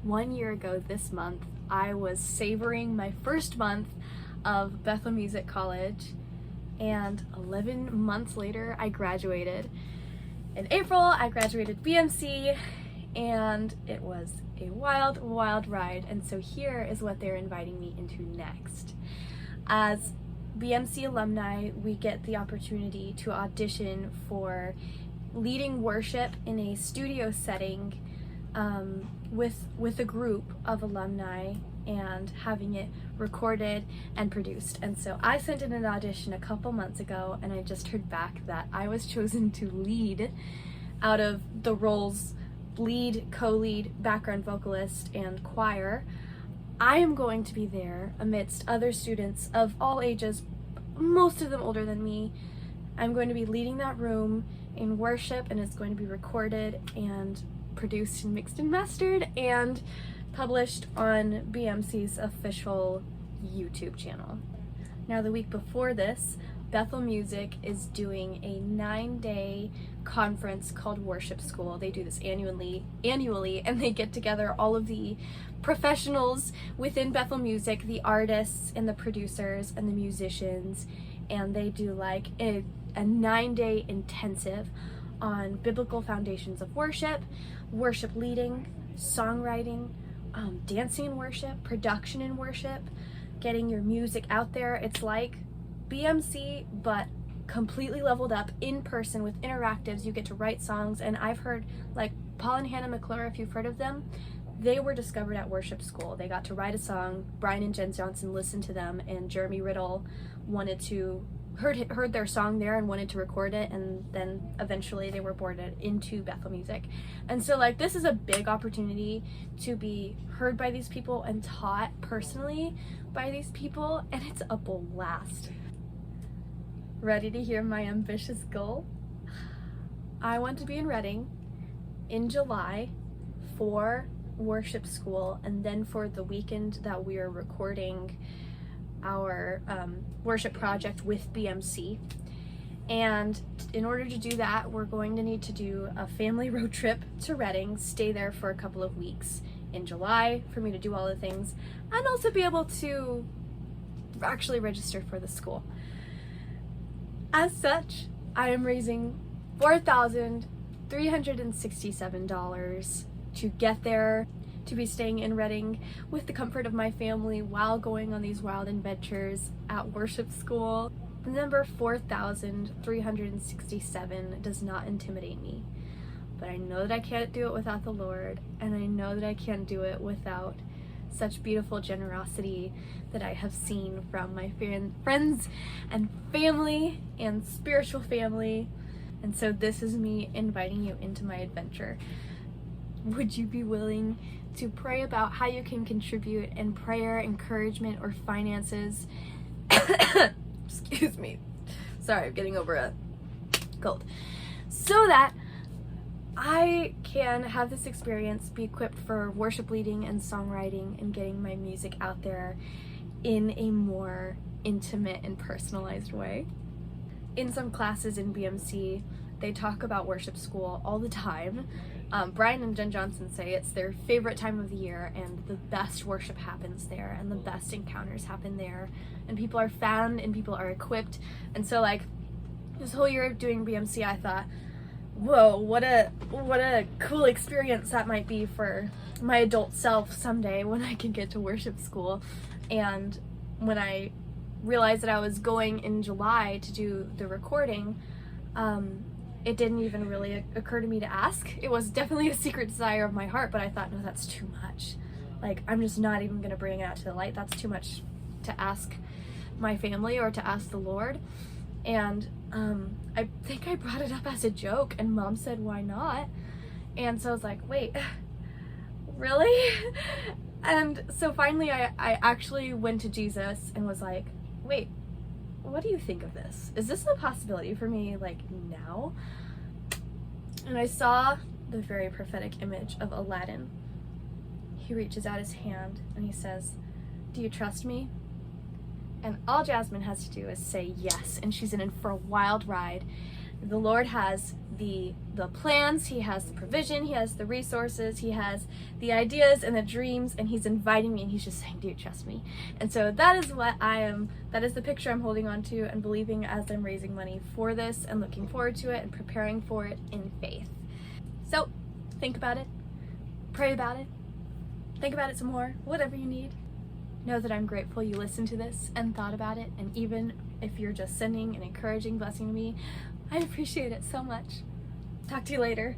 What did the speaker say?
1 year ago this month, I was savoring my first month of Bethel Music College, and 11 months later, I graduated. In April, I graduated BMC, and it was a wild, wild ride. And so here is what they're inviting me into next. As BMC alumni, we get the opportunity to audition for leading worship in a studio setting with a group of alumni and having it recorded and produced. And so I sent in an audition a couple months ago, and I just heard back that I was chosen to lead out of the roles lead, co-lead, background vocalist, and choir. I am going to be there amidst other students of all ages, most of them older than me. I'm going to be leading that room in worship, and it's going to be recorded and produced and mixed and mastered and published on BMC's official YouTube channel. Now, the week before this, Bethel Music is doing a 9-day conference called Worship School. They do this annually, and they get together all of the professionals within Bethel Music, the artists and the producers and the musicians, and they do like a 9-day intensive on biblical foundations of worship, worship leading, songwriting, dancing in worship, production in worship, getting your music out there. It's like BMC, but completely leveled up in person with interactives. You get to write songs, and I've heard, like Paul and Hannah McClure, if you've heard of them, they were discovered at worship school. They got to write a song. Brian and Jen Johnson listened to them, and Jeremy Riddle heard their song there and wanted to record it, and then eventually they were boarded into Bethel Music. And so like this is a big opportunity to be heard by these people and taught personally by these people, and it's a blast. Ready to hear my ambitious goal? I want to be in Reading in July for worship school, and then for the weekend that we are recording our worship project with BMC. And in order to do that, we're going to need to do a family road trip to Reading, stay there for a couple of weeks in July for me to do all the things, and also be able to actually register for the school. As such, I am raising $4,367 to get there, to be staying in Reading with the comfort of my family while going on these wild adventures at worship school. The number 4,367 does not intimidate me, but I know that I can't do it without the Lord, and I know that I can't do it without such beautiful generosity that I have seen from my friends and family and spiritual family. And so this is me inviting you into my adventure. Would you be willing to pray about how you can contribute in prayer, encouragement, or finances? Excuse me. Sorry, I'm getting over a cold. So that I can have this experience, be equipped for worship leading and songwriting and getting my music out there in a more intimate and personalized way. In some classes in BMC, they talk about worship school all the time. Brian and Jen Johnson say it's their favorite time of the year, and the best worship happens there, and the best encounters happen there, and people are found and people are equipped. And so like this whole year of doing BMC, I thought, whoa, what a cool experience that might be for my adult self someday when I can get to worship school. And when I realized that I was going in July to do the recording, it didn't even really occur to me to ask. It was definitely a secret desire of my heart, but I thought, no, that's too much. Like, I'm just not even gonna bring it out to the light. That's too much to ask my family or to ask the Lord. And I think I brought it up as a joke, and Mom said, why not? And so I was like, wait, really? And so finally I actually went to Jesus and was like, wait, what do you think of this? Is this a possibility for me, like, now? And I saw the very prophetic image of Aladdin. He reaches out his hand and he says, do you trust me? And all Jasmine has to do is say yes, and she's in for a wild ride. The Lord has the plans, he has the provision, he has the resources, he has the ideas and the dreams, and he's inviting me and he's just saying, dude, trust me. And so that is what that is the picture I'm holding on to and believing as I'm raising money for this and looking forward to it and preparing for it in faith. So think about it, pray about it, think about it some more, whatever you need. Know that I'm grateful you listened to this and thought about it, and even if you're just sending an encouraging blessing to me, I appreciate it so much. Talk to you later.